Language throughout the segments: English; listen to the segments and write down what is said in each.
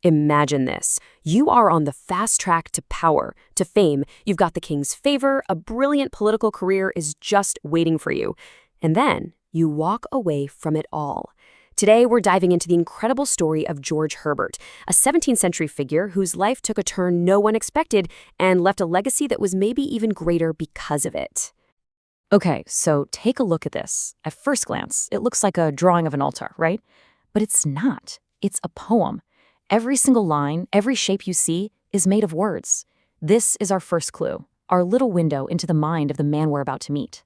Imagine this. You are on the fast track to power, to fame. You've got the king's favor, a brilliant political career is just waiting for you. And then you walk away from it all. Today, we're diving into the incredible story of George Herbert, a 17th century figure whose life took a turn no one expected and left a legacy that was maybe even greater because of it. Okay, so take a look at this. At first glance, it looks like a drawing of an altar, right? But it's not. It's a poem. Every single line, every shape you see, is made of words. This is our first clue, our little window into the mind of the man we're about to meet.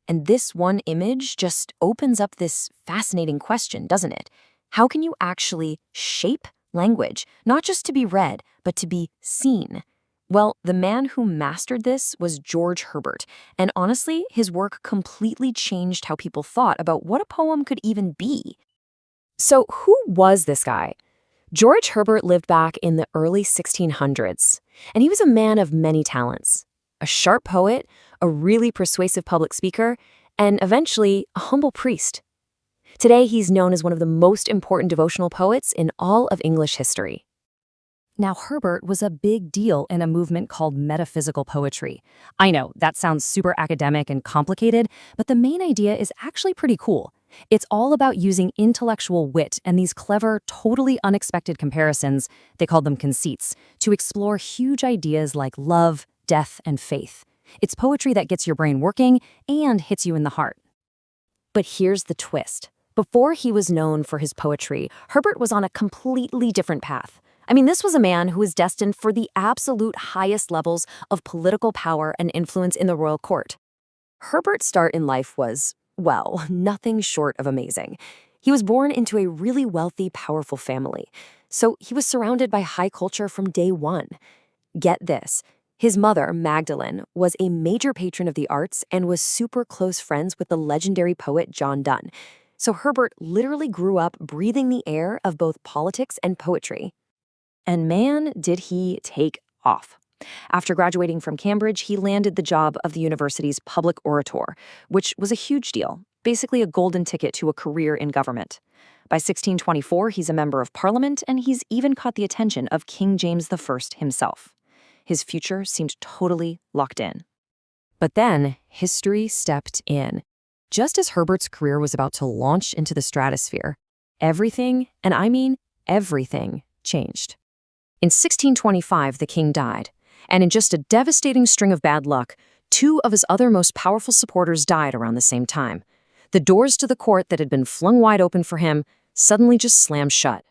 And this one image just opens up this fascinating question, doesn't it? How can you actually shape language, not just to be read, but to be seen? Well, the man who mastered this was George Herbert, and honestly, his work completely changed how people thought about what a poem could even be. So who was this guy? George Herbert lived back in the early 1600s, and he was a man of many talents. A sharp poet, a really persuasive public speaker, and eventually a humble priest. Today, he's known as one of the most important devotional poets in all of English history. Now, Herbert was a big deal in a movement called metaphysical poetry. I know, that sounds super academic and complicated, but the main idea is actually pretty cool. It's all about using intellectual wit and these clever, totally unexpected comparisons, they called them conceits, to explore huge ideas like love, death, and faith. It's poetry that gets your brain working and hits you in the heart. But here's the twist. Before he was known for his poetry, Herbert was on a completely different path. I mean, this was a man who was destined for the absolute highest levels of political power and influence in the royal court. Herbert's start in life was, well, nothing short of amazing. He was born into a really wealthy, powerful family, so he was surrounded by high culture from day one. Get this. His mother, Magdalene, was a major patron of the arts and was super close friends with the legendary poet John Donne. So Herbert literally grew up breathing the air of both politics and poetry. And man, did he take off. After graduating from Cambridge, he landed the job of the university's public orator, which was a huge deal, basically a golden ticket to a career in government. By 1624, he's a member of parliament, and he's even caught the attention of King James I himself. His future seemed totally locked in. But then, history stepped in. Just as Herbert's career was about to launch into the stratosphere, everything, and I mean everything, changed. In 1625, the king died, and in just a devastating string of bad luck, two of his other most powerful supporters died around the same time. The doors to the court that had been flung wide open for him suddenly just slammed shut.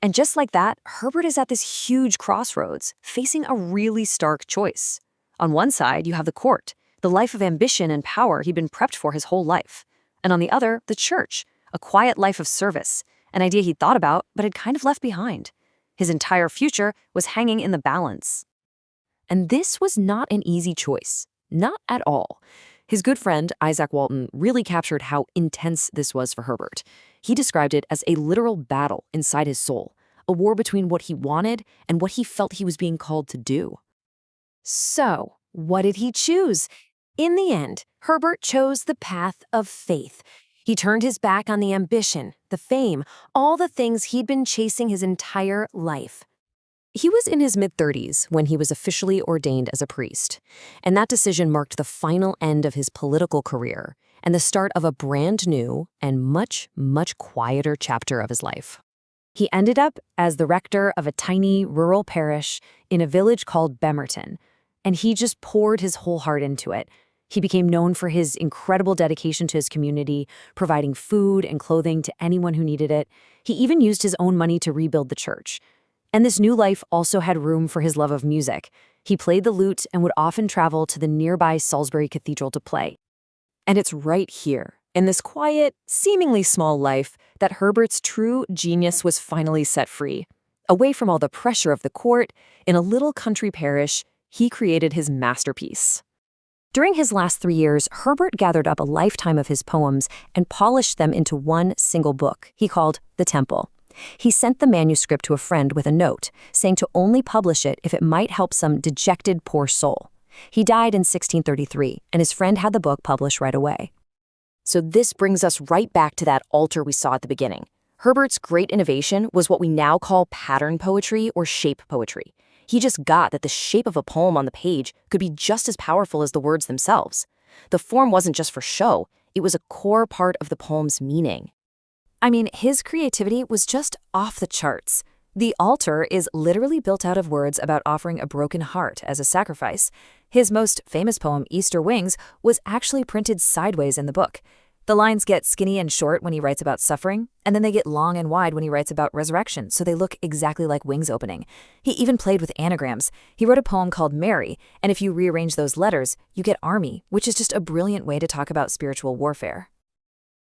And just like that, Herbert is at this huge crossroads, facing a really stark choice. On one side, you have the court, the life of ambition and power he'd been prepped for his whole life. And on the other, the church, a quiet life of service, an idea he'd thought about but had kind of left behind. His entire future was hanging in the balance. And this was not an easy choice. Not at all. His good friend, Isaac Walton, really captured how intense this was for Herbert. He described it as a literal battle inside his soul, a war between what he wanted and what he felt he was being called to do. So, what did he choose? In the end, Herbert chose the path of faith. He turned his back on the ambition, the fame, all the things he'd been chasing his entire life. He was in his mid-30s when he was officially ordained as a priest, and that decision marked the final end of his political career and the start of a brand new and much, much quieter chapter of his life. He ended up as the rector of a tiny rural parish in a village called Bemerton, and he just poured his whole heart into it. He became known for his incredible dedication to his community, providing food and clothing to anyone who needed it. He even used his own money to rebuild the church. And this new life also had room for his love of music. He played the lute and would often travel to the nearby Salisbury Cathedral to play. And it's right here, in this quiet, seemingly small life, that Herbert's true genius was finally set free. Away from all the pressure of the court, in a little country parish, he created his masterpiece. During his last 3 years, Herbert gathered up a lifetime of his poems and polished them into one single book he called The Temple. He sent the manuscript to a friend with a note, saying to only publish it if it might help some dejected poor soul. He died in 1633, and his friend had the book published right away. So this brings us right back to that altar we saw at the beginning. Herbert's great innovation was what we now call pattern poetry or shape poetry. He just got that the shape of a poem on the page could be just as powerful as the words themselves. The form wasn't just for show, it was a core part of the poem's meaning. I mean, his creativity was just off the charts. The altar is literally built out of words about offering a broken heart as a sacrifice. His most famous poem, Easter Wings, was actually printed sideways in the book. The lines get skinny and short when he writes about suffering, and then they get long and wide when he writes about resurrection, so they look exactly like wings opening. He even played with anagrams. He wrote a poem called Mary, and if you rearrange those letters, you get army, which is just a brilliant way to talk about spiritual warfare.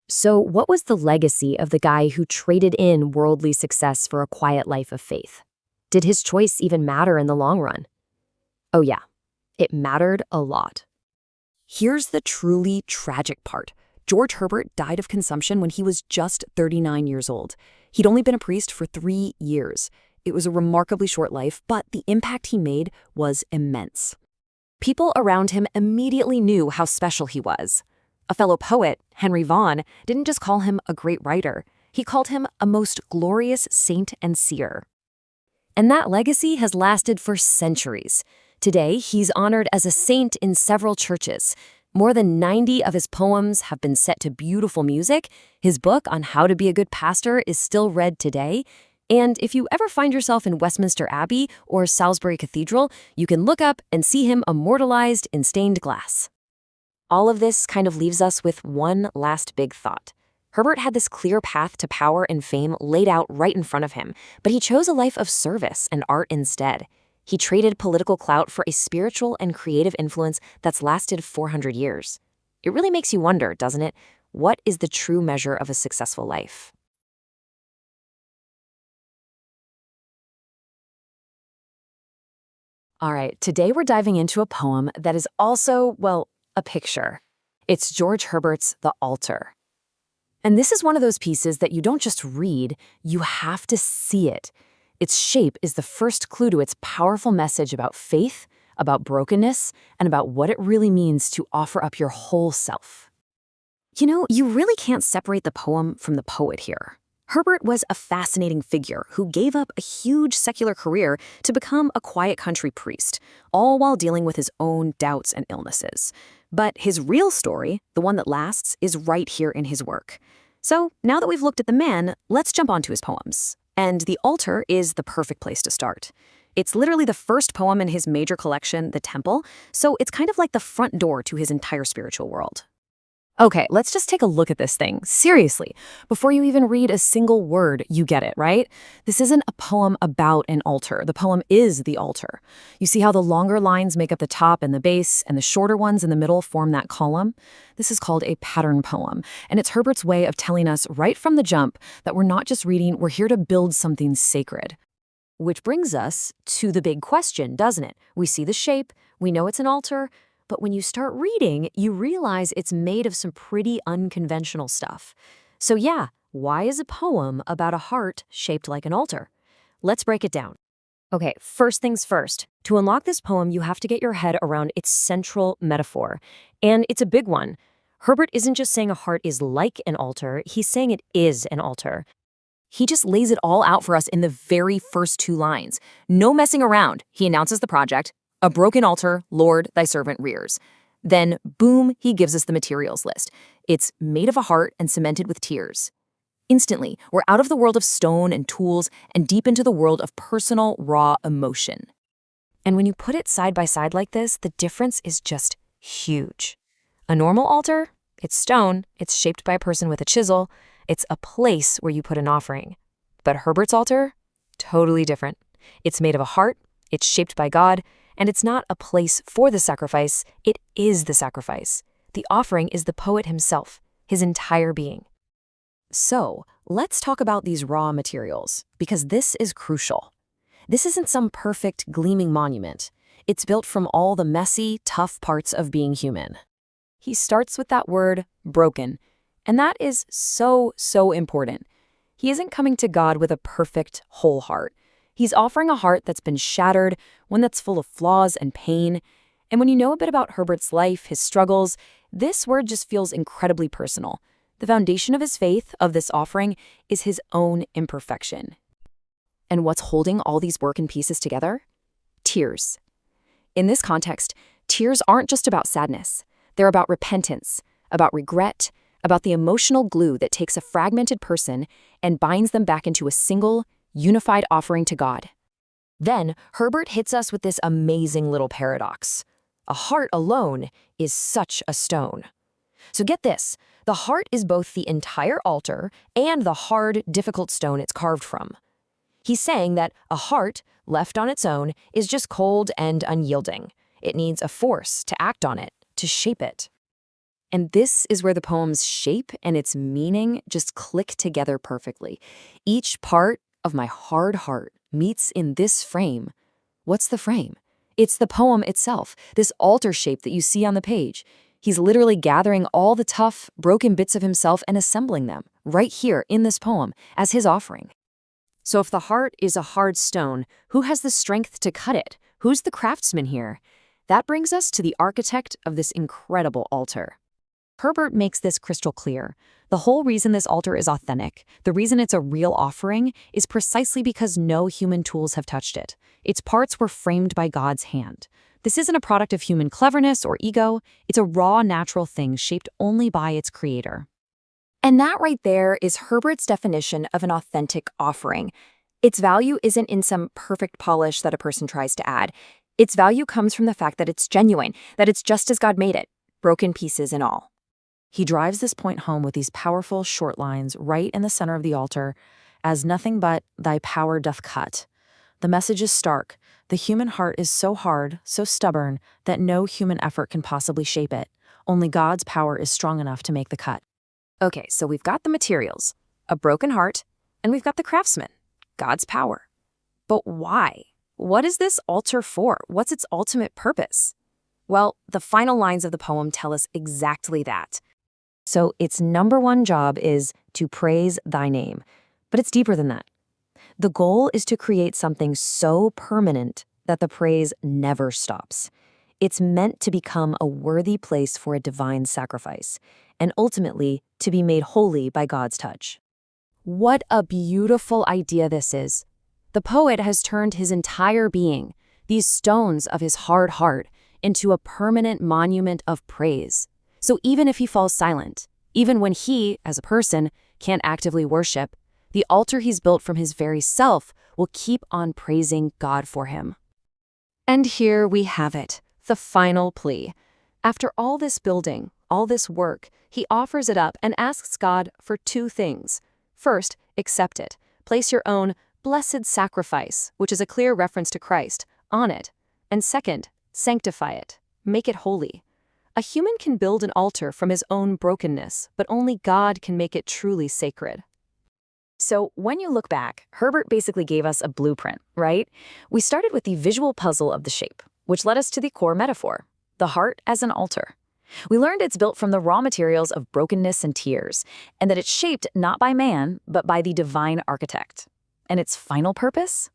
So what was the legacy of the guy who traded in worldly success for a quiet life of faith? Did his choice even matter in the long run? Oh yeah, it mattered a lot. Here's the truly tragic part. George Herbert died of consumption when he was just 39 years old. He'd only been a priest for 3 years. It was a remarkably short life, but the impact he made was immense. People around him immediately knew how special he was. A fellow poet, Henry Vaughan, didn't just call him a great writer. He called him a most glorious saint and seer. And that legacy has lasted for centuries. Today, he's honored as a saint in several churches. More than 90 of his poems have been set to beautiful music. His book on how to be a good pastor is still read today. And if you ever find yourself in Westminster Abbey or Salisbury Cathedral, you can look up and see him immortalized in stained glass. All of this kind of leaves us with one last big thought. Herbert had this clear path to power and fame laid out right in front of him, but he chose a life of service and art instead. He traded political clout for a spiritual and creative influence that's lasted 400 years. It really makes you wonder, doesn't it? What is the true measure of a successful life? All right, today we're diving into a poem that is also, well, a picture. It's George Herbert's The Altar. And this is one of those pieces that you don't just read, you have to see it. Its shape is the first clue to its powerful message about faith, about brokenness, and about what it really means to offer up your whole self. You know, you really can't separate the poem from the poet here. Herbert was a fascinating figure who gave up a huge secular career to become a quiet country priest, all while dealing with his own doubts and illnesses. But his real story, the one that lasts, is right here in his work. So now that we've looked at the man, let's jump onto his poems. And The Altar is the perfect place to start. It's literally the first poem in his major collection, The Temple, so it's kind of like the front door to his entire spiritual world. Okay, let's just take a look at this thing. Seriously, before you even read a single word, you get it, right? This isn't a poem about an altar. The poem is the altar. You see how the longer lines make up the top and the base, and the shorter ones in the middle form that column? This is called a pattern poem, and it's Herbert's way of telling us right from the jump that we're not just reading, we're here to build something sacred. Which brings us to the big question, doesn't it? We see the shape, we know it's an altar, but when you start reading, you realize it's made of some pretty unconventional stuff. So yeah, why is a poem about a heart shaped like an altar? Let's break it down. Okay, first things first. To unlock this poem, you have to get your head around its central metaphor. And it's a big one. Herbert isn't just saying a heart is like an altar, he's saying it is an altar. He just lays it all out for us in the very first 2 lines. No messing around. He announces the project. A broken altar, Lord, thy servant rears. Then, boom, he gives us the materials list. It's made of a heart and cemented with tears. Instantly, we're out of the world of stone and tools and deep into the world of personal, raw emotion. And when you put it side by side like this, the difference is just huge. A normal altar, it's stone, it's shaped by a person with a chisel, it's a place where you put an offering. But Herbert's altar, totally different. It's made of a heart, it's shaped by God, and it's not a place for the sacrifice, it is the sacrifice. The offering is the poet himself, his entire being. So, let's talk about these raw materials, because this is crucial. This isn't some perfect, gleaming monument. It's built from all the messy, tough parts of being human. He starts with that word, broken, and that is so important. He isn't coming to God with a perfect, whole heart. He's offering a heart that's been shattered, one that's full of flaws and pain. And when you know a bit about Herbert's life, his struggles, this word just feels incredibly personal. The foundation of his faith, of this offering, is his own imperfection. And what's holding all these broken pieces together? Tears. In this context, tears aren't just about sadness. They're about repentance, about regret, about the emotional glue that takes a fragmented person and binds them back into a single, unified offering to God. Then, Herbert hits us with this amazing little paradox. A heart alone is such a stone. So get this, the heart is both the entire altar and the hard, difficult stone it's carved from. He's saying that a heart, left on its own, is just cold and unyielding. It needs a force to act on it, to shape it. And this is where the poem's shape and its meaning just click together perfectly. Each part of my hard heart meets in this frame. What's the frame? It's the poem itself, this altar shape that you see on the page. He's literally gathering all the tough, broken bits of himself and assembling them, right here in this poem, as his offering. So if the heart is a hard stone, who has the strength to cut it? Who's the craftsman here? That brings us to the architect of this incredible altar. Herbert makes this crystal clear. The whole reason this altar is authentic, the reason it's a real offering, is precisely because no human tools have touched it. Its parts were framed by God's hand. This isn't a product of human cleverness or ego. It's a raw, natural thing shaped only by its creator. And that right there is Herbert's definition of an authentic offering. Its value isn't in some perfect polish that a person tries to add. Its value comes from the fact that it's genuine, that it's just as God made it, broken pieces and all. He drives this point home with these powerful short lines right in the center of the altar, as nothing but thy power doth cut. The message is stark. The human heart is so hard, so stubborn, that no human effort can possibly shape it. Only God's power is strong enough to make the cut. Okay, so we've got the materials, a broken heart, and we've got the craftsman, God's power. But why? What is this altar for? What's its ultimate purpose? Well, the final lines of the poem tell us exactly that. So its number one job is to praise thy name. But it's deeper than that. The goal is to create something so permanent that the praise never stops. It's meant to become a worthy place for a divine sacrifice, and ultimately to be made holy by God's touch. What a beautiful idea this is. The poet has turned his entire being, these stones of his hard heart, into a permanent monument of praise. So even if he falls silent, even when he, as a person, can't actively worship, the altar he's built from his very self will keep on praising God for him. And here we have it, the final plea. After all this building, all this work, he offers it up and asks God for two things. First, accept it. Place your own blessed sacrifice, which is a clear reference to Christ, on it. And second, sanctify it. Make it holy. A human can build an altar from his own brokenness, but only God can make it truly sacred. So when you look back, Herbert basically gave us a blueprint, right? We started with the visual puzzle of the shape, which led us to the core metaphor, the heart as an altar. We learned it's built from the raw materials of brokenness and tears, and that it's shaped not by man, but by the divine architect. And its final purpose?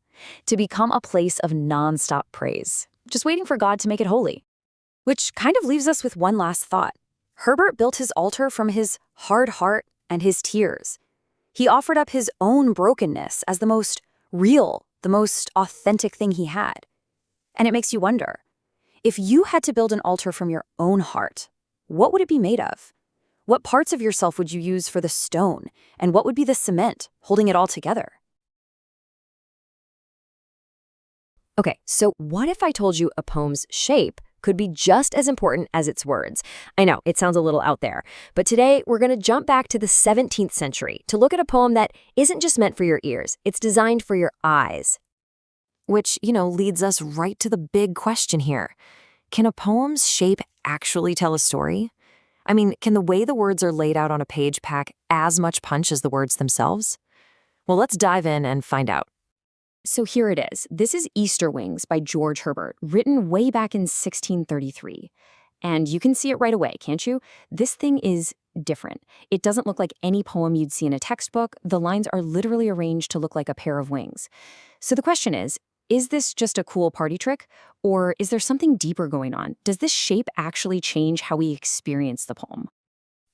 To become a place of nonstop praise, just waiting for God to make it holy. Which kind of leaves us with one last thought. Herbert built his altar from his hard heart and his tears. He offered up his own brokenness as the most real, the most authentic thing he had. And it makes you wonder, if you had to build an altar from your own heart, what would it be made of? What parts of yourself would you use for the stone? And what would be the cement holding it all together? Okay, so what if I told you a poem's shape could be just as important as its words? I know, it sounds a little out there, but today we're going to jump back to the 17th century to look at a poem that isn't just meant for your ears, it's designed for your eyes. Which, leads us right to the big question here. Can a poem's shape actually tell a story? I mean, can the way the words are laid out on a page pack as much punch as the words themselves? Well, let's dive in and find out. So here it is. This is Easter Wings by George Herbert, written way back in 1633. And you can see it right away, can't you? This thing is different. It doesn't look like any poem you'd see in a textbook. The lines are literally arranged to look like a pair of wings. So the question is this just a cool party trick? Or is there something deeper going on? Does this shape actually change how we experience the poem?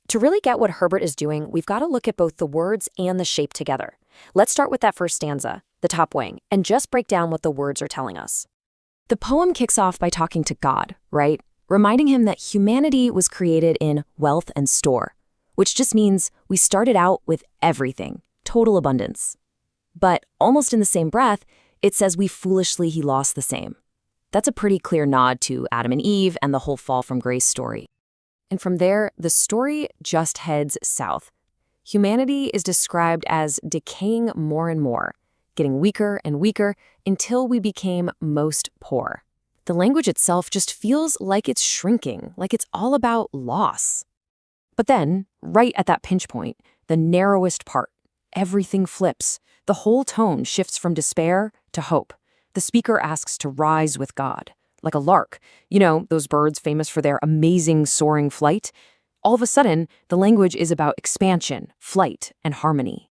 To really get what Herbert is doing, we've got to look at both the words and the shape together. Let's start with that first stanza, the top wing, and just break down what the words are telling us. The poem kicks off by talking to God, right? Reminding him that humanity was created in wealth and store, which just means we started out with everything, total abundance. But almost in the same breath, it says he lost the same. That's a pretty clear nod to Adam and Eve and the whole fall from grace story. And from there, the story just heads south. Humanity is described as decaying more and more, getting weaker and weaker until we became most poor. The language itself just feels like it's shrinking, like it's all about loss. But then, right at that pinch point, the narrowest part, everything flips. The whole tone shifts from despair to hope. The speaker asks to rise with God, like a lark. You know, those birds famous for their amazing soaring flight? All of a sudden, the language is about expansion, flight, and harmony.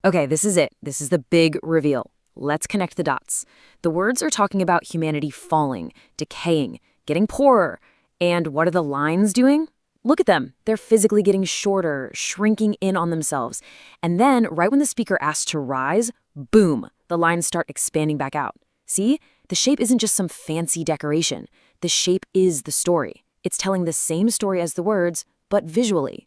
Okay, this is it. This is the big reveal. Let's connect the dots. The words are talking about humanity falling, decaying, getting poorer. And what are the lines doing? Look at them. They're physically getting shorter, shrinking in on themselves. And then, right when the speaker asks to rise, boom, the lines start expanding back out. See? The shape isn't just some fancy decoration. The shape is the story. It's telling the same story as the words, but visually.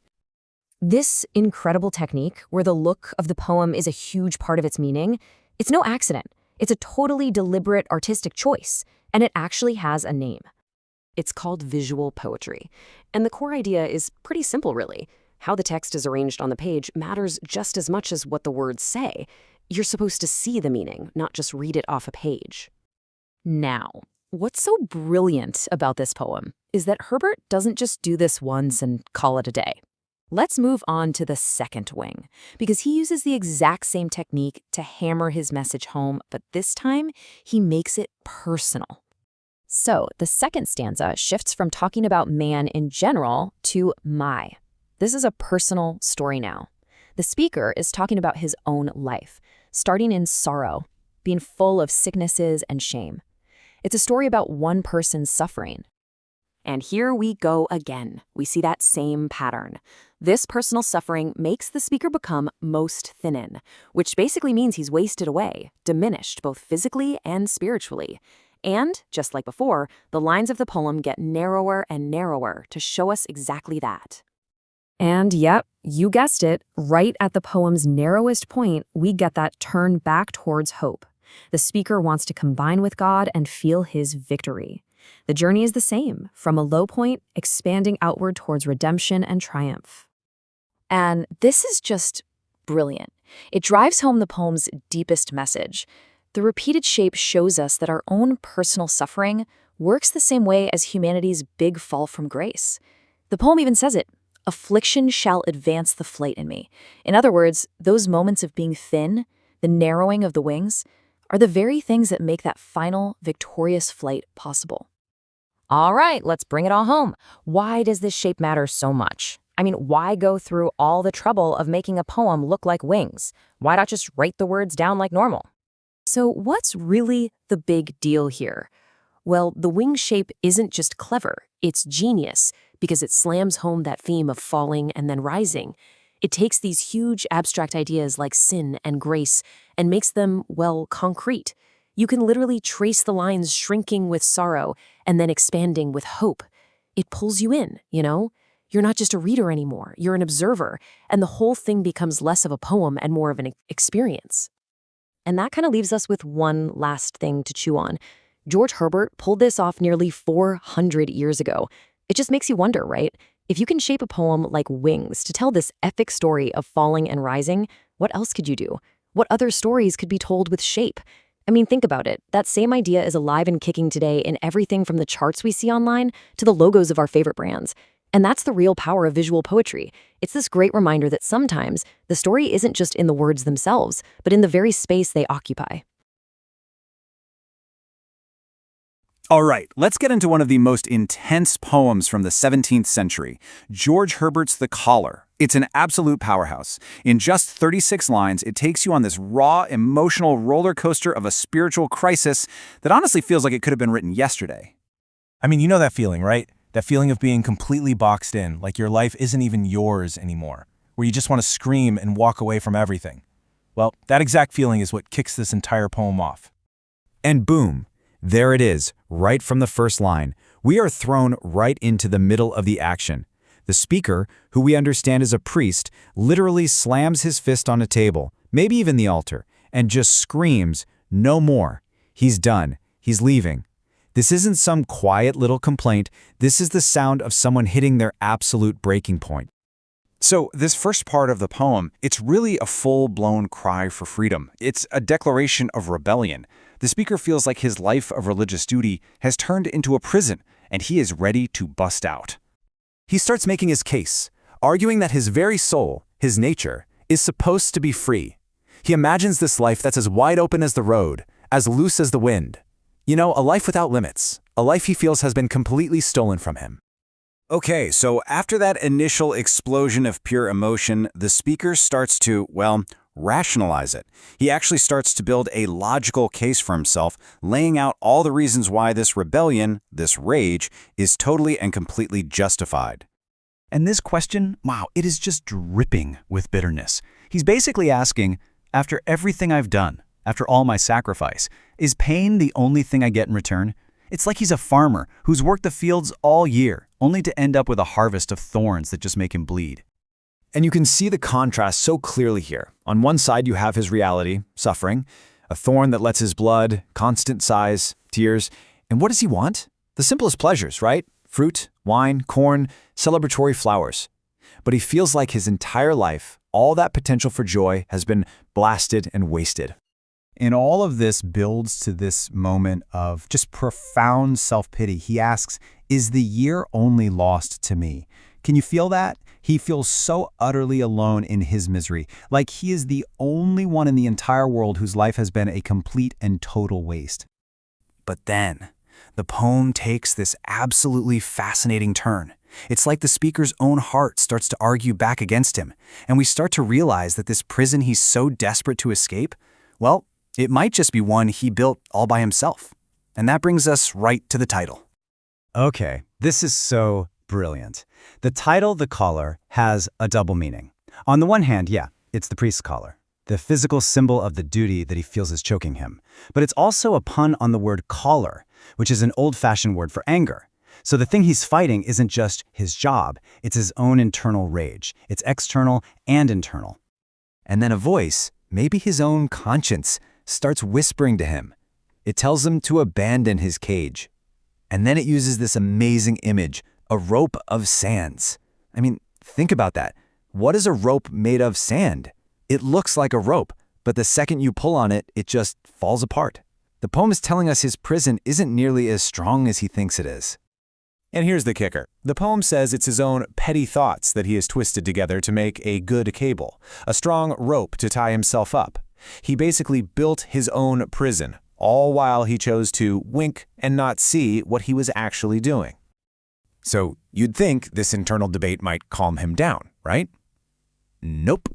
This incredible technique, where the look of the poem is a huge part of its meaning, it's no accident. It's a totally deliberate artistic choice, and it actually has a name. It's called visual poetry. And the core idea is pretty simple, really. How the text is arranged on the page matters just as much as what the words say. You're supposed to see the meaning, not just read it off a page. Now, what's so brilliant about this poem is that Herbert doesn't just do this once and call it a day. Let's move on to the second wing, because he uses the exact same technique to hammer his message home, but this time he makes it personal. So the second stanza shifts from talking about man in general to my. This is a personal story now. The speaker is talking about his own life, starting in sorrow, being full of sicknesses and shame. It's a story about one person's suffering. And here we go again. We see that same pattern. This personal suffering makes the speaker become most thinnin, which basically means he's wasted away, diminished both physically and spiritually. And, just like before, the lines of the poem get narrower and narrower to show us exactly that. And yep, you guessed it, right at the poem's narrowest point, we get that turn back towards hope. The speaker wants to combine with God and feel his victory. The journey is the same, from a low point, expanding outward towards redemption and triumph. And this is just brilliant. It drives home the poem's deepest message. The repeated shape shows us that our own personal suffering works the same way as humanity's big fall from grace. The poem even says it, affliction shall advance the flight in me. In other words, those moments of being thin, the narrowing of the wings, are the very things that make that final, victorious flight possible. All right, let's bring it all home. Why does this shape matter so much? I mean, why go through all the trouble of making a poem look like wings? Why not just write the words down like normal? So what's really the big deal here? Well, the wing shape isn't just clever, it's genius, because it slams home that theme of falling and then rising. It takes these huge abstract ideas like sin and grace and makes them, well, concrete. You can literally trace the lines shrinking with sorrow and then expanding with hope. It pulls you in, you know? You're not just a reader anymore, you're an observer, and the whole thing becomes less of a poem and more of an experience. And that kind of leaves us with one last thing to chew on. George Herbert pulled this off nearly 400 years ago. It just makes you wonder, right? If you can shape a poem like wings to tell this epic story of falling and rising, what else could you do? What other stories could be told with shape? I mean, think about it. That same idea is alive and kicking today in everything from the charts we see online to the logos of our favorite brands. And that's the real power of visual poetry. It's this great reminder that sometimes the story isn't just in the words themselves, but in the very space they occupy. All right, let's get into one of the most intense poems from the 17th century, George Herbert's The Collar. It's an absolute powerhouse. In just 36 lines, it takes you on this raw, emotional roller coaster of a spiritual crisis that honestly feels like it could have been written yesterday. I mean, you know that feeling, right? That feeling of being completely boxed in, like your life isn't even yours anymore, where you just want to scream and walk away from everything. Well, that exact feeling is what kicks this entire poem off. And boom, there it is, right from the first line. We are thrown right into the middle of the action. The speaker, who we understand is a priest, literally slams his fist on a table, maybe even the altar, and just screams, "No more." He's done. He's leaving. This isn't some quiet little complaint. This is the sound of someone hitting their absolute breaking point. So this first part of the poem, it's really a full-blown cry for freedom. It's a declaration of rebellion. The speaker feels like his life of religious duty has turned into a prison, and he is ready to bust out. He starts making his case, arguing that his very soul, his nature, is supposed to be free. He imagines this life that's as wide open as the road, as loose as the wind. You know, a life without limits, a life he feels has been completely stolen from him. Okay, so after that initial explosion of pure emotion, the speaker starts to, well, rationalize it. He actually starts to build a logical case for himself, laying out all the reasons why this rebellion, this rage, is totally and completely justified. And this question, wow, it is just dripping with bitterness. He's basically asking, after everything I've done, after all my sacrifice, is pain the only thing I get in return? It's like he's a farmer who's worked the fields all year, only to end up with a harvest of thorns that just make him bleed. And you can see the contrast so clearly here. On one side, you have his reality, suffering, a thorn that lets his blood, constant sighs, tears. And what does he want? The simplest pleasures, right? Fruit, wine, corn, celebratory flowers. But he feels like his entire life, all that potential for joy, has been blasted and wasted. And all of this builds to this moment of just profound self-pity. He asks, is the year only lost to me? Can you feel that? He feels so utterly alone in his misery, like he is the only one in the entire world whose life has been a complete and total waste. But then, the poem takes this absolutely fascinating turn. It's like the speaker's own heart starts to argue back against him, and we start to realize that this prison he's so desperate to escape, well, it might just be one he built all by himself. And that brings us right to the title. Okay, this is so brilliant. The title, The Collar, has a double meaning. On the one hand, yeah, it's the priest's collar, the physical symbol of the duty that he feels is choking him. But it's also a pun on the word collar, which is an old-fashioned word for anger. So the thing he's fighting isn't just his job, it's his own internal rage. It's external and internal. And then a voice, maybe his own conscience, starts whispering to him. It tells him to abandon his cage. And then it uses this amazing image, a rope of sands. I mean, think about that. What is a rope made of sand? It looks like a rope, but the second you pull on it, it just falls apart. The poem is telling us his prison isn't nearly as strong as he thinks it is. And here's the kicker. The poem says it's his own petty thoughts that he has twisted together to make a good cable, a strong rope to tie himself up. He basically built his own prison, all while he chose to wink and not see what he was actually doing. So you'd think this internal debate might calm him down, right? Nope.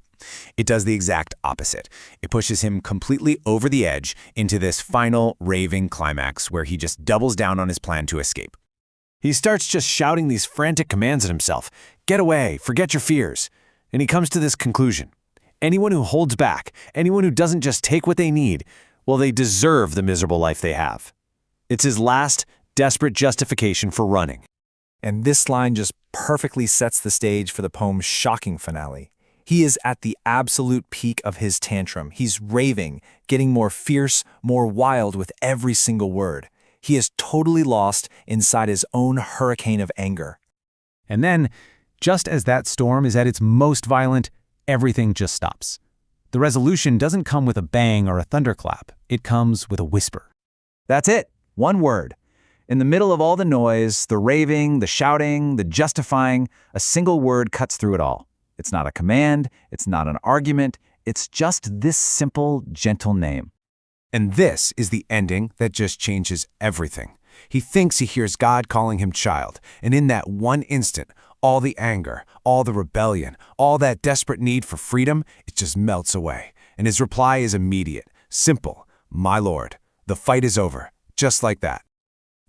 It does the exact opposite. It pushes him completely over the edge into this final raving climax where he just doubles down on his plan to escape. He starts just shouting these frantic commands at himself. Get away, forget your fears. And he comes to this conclusion. Anyone who holds back, anyone who doesn't just take what they need, well, they deserve the miserable life they have. It's his last, desperate justification for running. And this line just perfectly sets the stage for the poem's shocking finale. He is at the absolute peak of his tantrum. He's raving, getting more fierce, more wild with every single word. He is totally lost inside his own hurricane of anger. And then, just as that storm is at its most violent, everything just stops. The resolution doesn't come with a bang or a thunderclap. It comes with a whisper. That's it. One word. In the middle of all the noise, the raving, the shouting, the justifying, a single word cuts through it all. It's not a command. It's not an argument. It's just this simple, gentle name. And this is the ending that just changes everything. He thinks he hears God calling him child, and in that one instant, all the anger, all the rebellion, all that desperate need for freedom, it just melts away. And his reply is immediate, simple, "My Lord." The fight is over, just like that.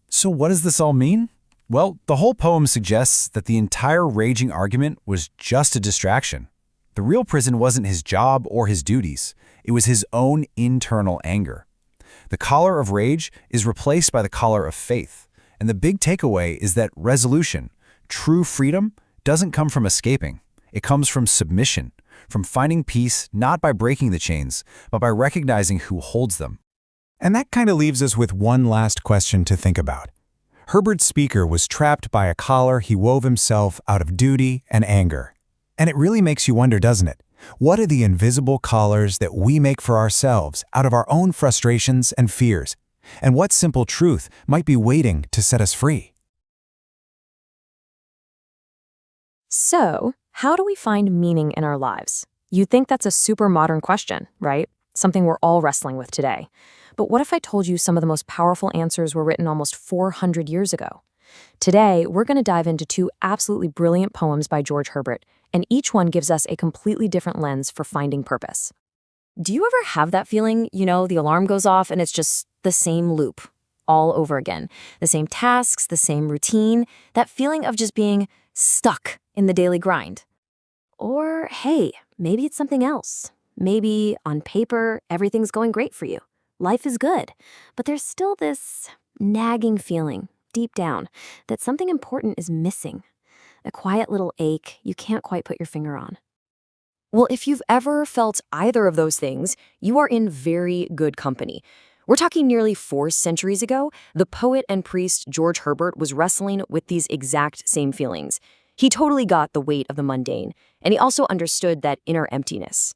So what does this all mean? Well, the whole poem suggests that the entire raging argument was just a distraction. The real prison wasn't his job or his duties. It was his own internal anger. The collar of rage is replaced by the collar of faith. And the big takeaway is that resolution, true freedom, doesn't come from escaping. It comes from submission, from finding peace not by breaking the chains, but by recognizing who holds them. And that kind of leaves us with one last question to think about. Herbert's speaker was trapped by a collar he wove himself out of duty and anger. And it really makes you wonder, doesn't it? What are the invisible collars that we make for ourselves out of our own frustrations and fears? And what simple truth might be waiting to set us free? So, how do we find meaning in our lives? You'd think that's a super modern question, right? Something we're all wrestling with today. But what if I told you some of the most powerful answers were written almost 400 years ago? Today, we're going to dive into two absolutely brilliant poems by George Herbert, and each one gives us a completely different lens for finding purpose. Do you ever have that feeling, the alarm goes off and it's just the same loop all over again? The same tasks, the same routine, that feeling of just being stuck in the daily grind. Or, hey, maybe it's something else. Maybe on paper, everything's going great for you. Life is good, but there's still this nagging feeling deep down that something important is missing. A quiet little ache you can't quite put your finger on. Well, if you've ever felt either of those things, you are in very good company. We're talking nearly 4 centuries ago, the poet and priest George Herbert was wrestling with these exact same feelings. He totally got the weight of the mundane, and he also understood that inner emptiness.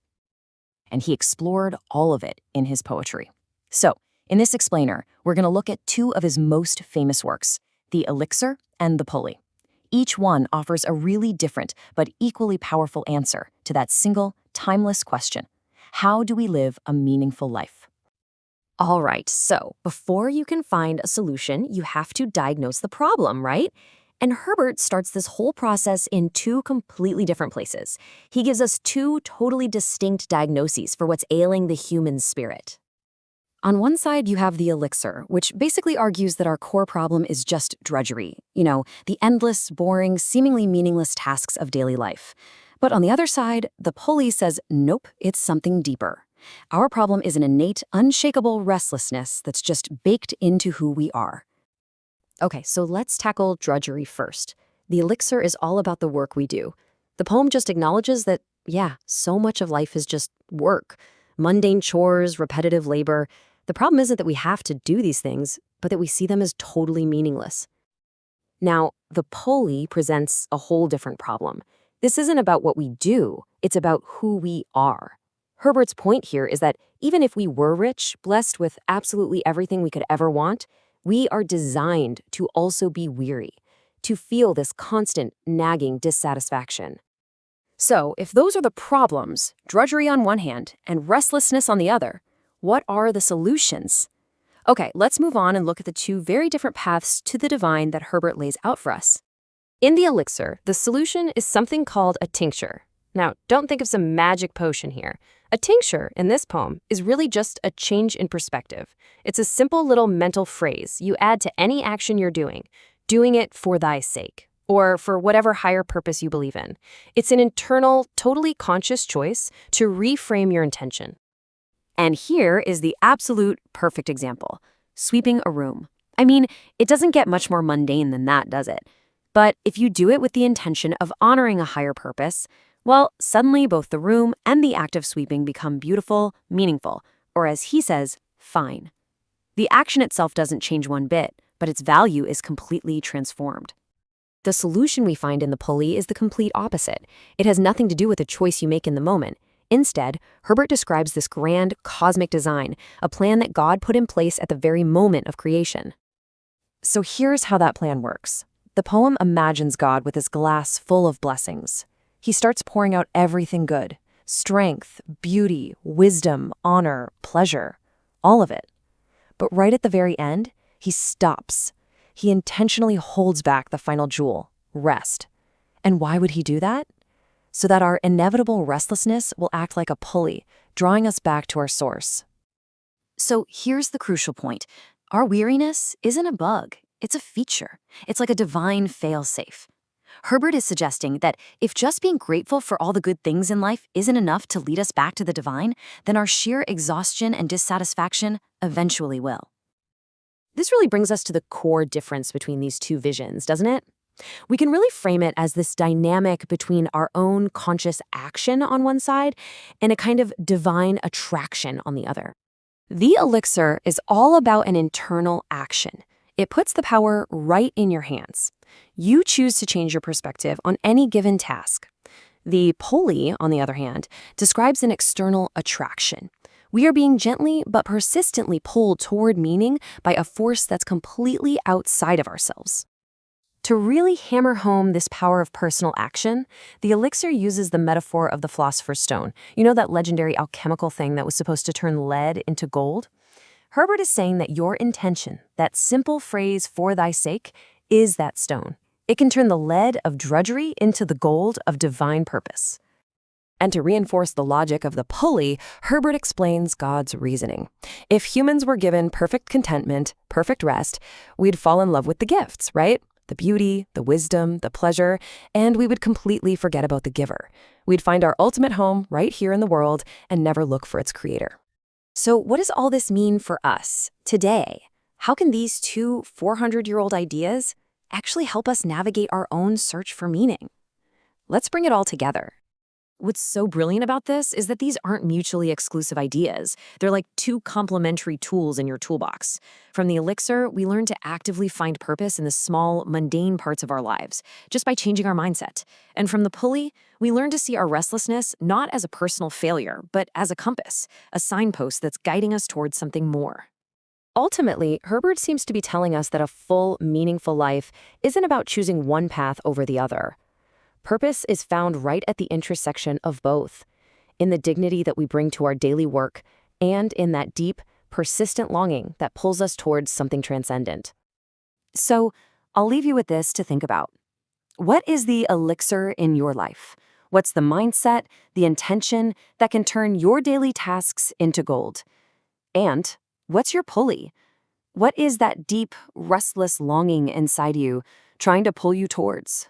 And he explored all of it in his poetry. So, in this explainer, we're going to look at 2 of his most famous works, the Elixir and the Pulley. Each one offers a really different but equally powerful answer to that single, timeless question. How do we live a meaningful life? All right, so before you can find a solution, you have to diagnose the problem, right? And Herbert starts this whole process in 2 completely different places. He gives us 2 totally distinct diagnoses for what's ailing the human spirit. On one side, you have the Elixir, which basically argues that our core problem is just drudgery, the endless, boring, seemingly meaningless tasks of daily life. But on the other side, the Pulley says, nope, it's something deeper. Our problem is an innate, unshakable restlessness that's just baked into who we are. Okay, so let's tackle drudgery first. The Elixir is all about the work we do. The poem just acknowledges that, so much of life is just work. Mundane chores, repetitive labor. The problem isn't that we have to do these things, but that we see them as totally meaningless. Now, the Pulley presents a whole different problem. This isn't about what we do, it's about who we are. Herbert's point here is that even if we were rich, blessed with absolutely everything we could ever want, we are designed to also be weary, to feel this constant, nagging dissatisfaction. So, if those are the problems, drudgery on one hand and restlessness on the other, what are the solutions? Okay, let's move on and look at the 2 very different paths to the divine that Herbert lays out for us. In the Elixir, the solution is something called a tincture. Now, don't think of some magic potion here. A tincture, in this poem, is really just a change in perspective. It's a simple little mental phrase you add to any action you're doing it for thy sake, or for whatever higher purpose you believe in. It's an internal, totally conscious choice to reframe your intention. And here is the absolute perfect example, sweeping a room. I mean, it doesn't get much more mundane than that, does it? But if you do it with the intention of honoring a higher purpose, well, suddenly both the room and the act of sweeping become beautiful, meaningful, or as he says, fine. The action itself doesn't change one bit, but its value is completely transformed. The solution we find in the Pulley is the complete opposite. It has nothing to do with a choice you make in the moment. Instead, Herbert describes this grand, cosmic design, a plan that God put in place at the very moment of creation. So here's how that plan works. The poem imagines God with his glass full of blessings. He starts pouring out everything good: strength, beauty, wisdom, honor, pleasure, all of it. But right at the very end, he stops. He intentionally holds back the final jewel, rest. And why would he do that? So that our inevitable restlessness will act like a pulley, drawing us back to our source. So here's the crucial point. Our weariness isn't a bug. It's a feature. It's like a divine fail-safe. Herbert is suggesting that if just being grateful for all the good things in life isn't enough to lead us back to the divine, then our sheer exhaustion and dissatisfaction eventually will. This really brings us to the core difference between these two visions, doesn't it? We can really frame it as this dynamic between our own conscious action on one side and a kind of divine attraction on the other. The elixir is all about an internal action. It puts the power right in your hands. You choose to change your perspective on any given task. The Pulley, on the other hand, describes an external attraction. We are being gently but persistently pulled toward meaning by a force that's completely outside of ourselves. To really hammer home this power of personal action, the elixir uses the metaphor of the philosopher's stone. You know that legendary alchemical thing that was supposed to turn lead into gold? Herbert is saying that your intention, that simple phrase, "for thy sake," is that stone. It can turn the lead of drudgery into the gold of divine purpose. And to reinforce the logic of the pulley, Herbert explains God's reasoning. If humans were given perfect contentment, perfect rest, we'd fall in love with the gifts, right? The beauty, the wisdom, the pleasure, and we would completely forget about the giver. We'd find our ultimate home right here in the world and never look for its creator. So what does all this mean for us today? How can these two 400-year-old ideas actually help us navigate our own search for meaning? Let's bring it all together. What's so brilliant about this is that these aren't mutually exclusive ideas. They're like two complementary tools in your toolbox. From the elixir, we learn to actively find purpose in the small, mundane parts of our lives, just by changing our mindset. And from the pulley, we learn to see our restlessness not as a personal failure, but as a compass, a signpost that's guiding us towards something more. Ultimately, Herbert seems to be telling us that a full, meaningful life isn't about choosing one path over the other. Purpose is found right at the intersection of both, in the dignity that we bring to our daily work and in that deep, persistent longing that pulls us towards something transcendent. So, I'll leave you with this to think about. What is the elixir in your life? What's the mindset, the intention that can turn your daily tasks into gold? And what's your pulley? What is that deep, restless longing inside you trying to pull you towards?